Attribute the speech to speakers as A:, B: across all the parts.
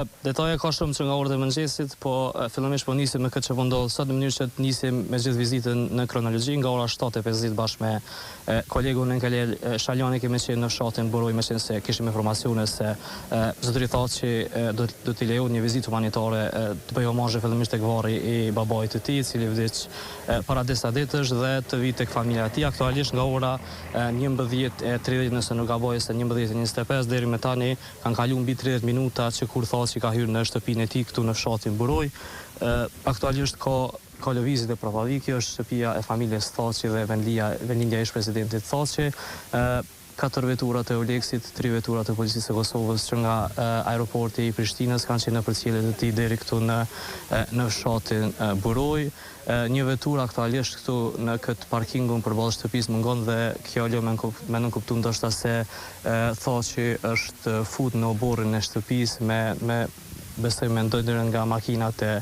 A: Detaje ka shumë që nga orët e mëngjesit, po fillimisht po nisim me këtë që po ndodh sot në mënyrë që të nisim me gjithë vizitën në kronologji nga ora 7:50 bashkë me kolegun Enkelel Shaljani kemi qenë në fshatin Buroj, me qenë se kishim informacione se zotëri tha që do t'i lejon një vizitë humanitare të bëjë omazhe fillimisht tek varri i babait të tij, i cili vdiq para disa ditësh dhe të vi tek familja e tij. Aktualisht nga ora 11:30 nëse nuk gaboj se 11:25 deri më tani kanë kaluar mbi 30 minuta që kur tha që ka hyrë në shtëpinë e tij këtu në fshatin Buroj. Aktualisht ka lëvizje dhe propavi, kjo është shtëpia e familjes Thaçi dhe vendlindja e ish-presidentit Thaçi. 4 vetura të Euleksit, 3 vetura të policisë së Kosovës që nga aeroporti i Prishtinës kanë qenë në përcjellje të tij deri këtu në fshatin Buroj. Një vetur aktualisht këtu në këtë parkingun përballë shtëpisë mungon dhe kjo lë me nënkuptuar ndoshta se Thaçi është fut në oborrin e shtëpisë me besoj me ndonjëherë nga makinat e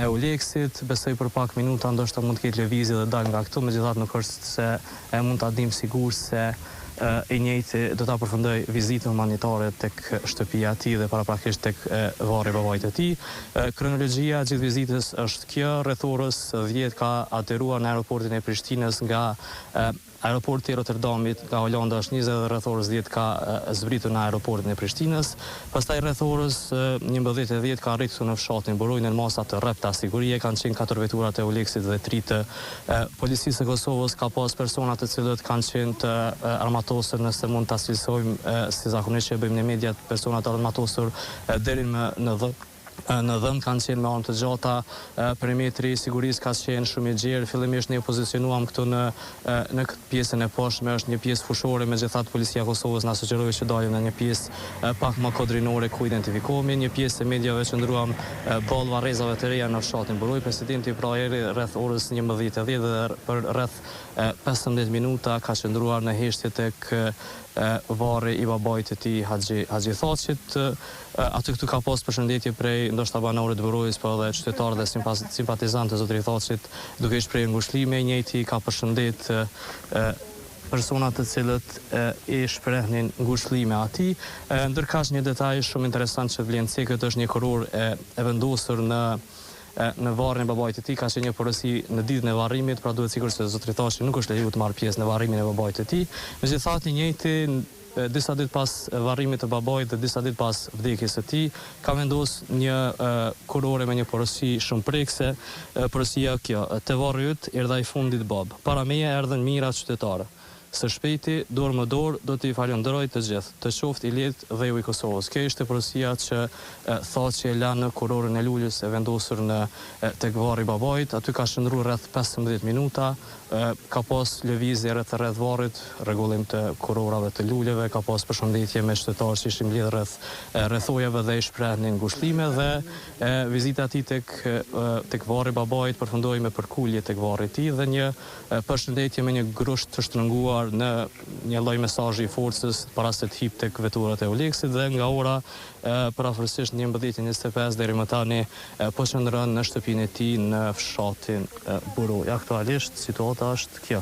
A: Euleksit, besoj për pak minuta ndoshta mund të ketë lëvizje dhe dal nga këtu, megjithatë nuk është se e mund ta dim sigur se i njëjti do ta përfundoj vizitën humanitare tek shtëpia e tij dhe paraprakisht tek varri i babait të tij. Kronologjia e gjithë vizitës është kjo: rreth orës 10 ka ateruar në aeroportin e Prishtinës nga aeroporti i Rotterdamit, nga Holanda është 20 dhe rreth orës 10 ka zbritur në aeroportin e Prishtinës. Pastaj rreth orës 11:10 ka arritur në fshatin Buroj në masa të rrepta sigurie, kanë qenë 4 vetura të Euleksit dhe 3 të policisë së Kosovës, ka pas persona të cilët kanë qenë të armatosur, nëse mund ta cilësojmë si zakonisht që bëjmë në media, persona të armatosur deri në dhëm kanë qenë me armë të gjata, perimetri i sigurisë ka qenë shumë i gjerë. Fillimisht ne pozicionuam këtu në këtë pjesën e poshtme, është një pjesë fushore, megjithatë policia e Kosovës na sugjeroi që dalim në një pjesë pak më kodrinore ku identifikohemi, një pjesë e mediave qëndruam ballë varrezave të reja në fshatin Buroj. Presidenti pra erdhi rreth orës 11:10 dhe për rreth 15 minuta ka qëndruar në heshtje tek varri i babait të tij Haxhi Thaçit. Aty këtu ka pas përshëndetje prej ndoshta banorëve të Burojës, po edhe qytetarë dhe simpatizantë të zotërit Thaçit, duke i shprehur ngushëllime. I njëjti ka përshëndet persona të cilët i shprehnin ngushëllime atij. Ndërkaq një detaj shumë interesant që vlen cekët është një kuror e vendosur në varrin e babait të tij, ka qenë një porosi në ditën e varrimit, pra duhet sigurisht se zotëri Thaçi nuk është lejuar të marrë pjesë në varrimin e babait të tij. Megjithatë, i njëjti disa ditë pas varrimit të babait dhe disa ditë pas vdekjes së tij, ka vendosur një kurore me një porosi shumë prekse. Porosia kjo: te varri yt erdha i fundit bab. Para meje erdhën mijëra qytetarë. Së shpejti, dorë më dorë, do t'i falenderoj të gjithë, të qoftë i lehtë dheu i Kosovës. Kjo ishte porosia që Thaçi e la në kurorën e Lulës e vendosur tek varri i babait. Aty ka shndruar rreth 15 minuta. Ka pas lëvizje rreth varrit, rregullim të kurorave të luleve, ka pas përshëndetje me qytetarë që ishin mbledhur rreth ojave dhe i shprehnin ngushëllime, dhe vizita e tij tek varri i babait përfundoi me përkulje tek varri i tij dhe një përshëndetje me një grusht të shtrënguar në një lloj mesazhi i forcës para se të hip tek veturat e Euleksit, dhe nga ora parafërsisht 11:25 deri më tani po qëndron në shtëpinë e tij në fshatin Buroj. Aktualisht situata është kjo.